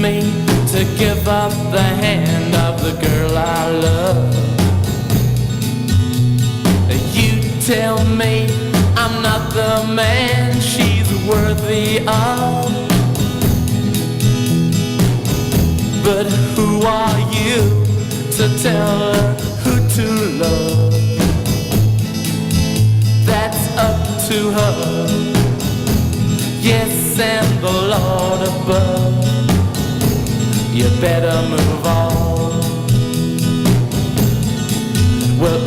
me to give up the hand of the girl I love. You tell me I'm not the man she's worthy of. But who are you to tell her who to love? That's up to her. Yes, and the Lord above. You better move on. Well,